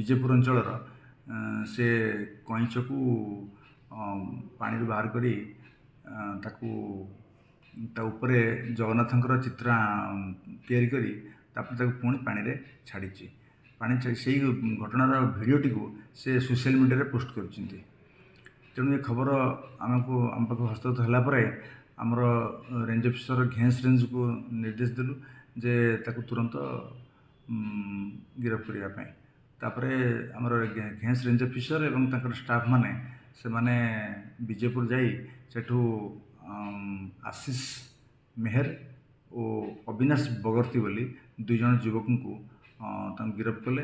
विजेपुर अंचल से कईच को पानी बाहर करी ताकू उपरे जगन्नाथंकर चित्र तैयारी करी पुणी पानी रे छाड़ी पानी से घटनार भिडटी को से सोशल मीडिया पोस्ट कर तेणु ये खबर आमको आम पाख हस्तगत होगापर आमर रेंज अफिसर घेंस रेंज को निर्देश देलु जे ताकू तुरंत गिरफ्त करने तापर आमर घेंस रेंज अफिसर एवं ताकर स्टाफ माने से माने विजेपुर जाई सेठू आशीष मेहर और अविनाश बगर्ती बोली दुई जन युवक को गिरफ्त कले।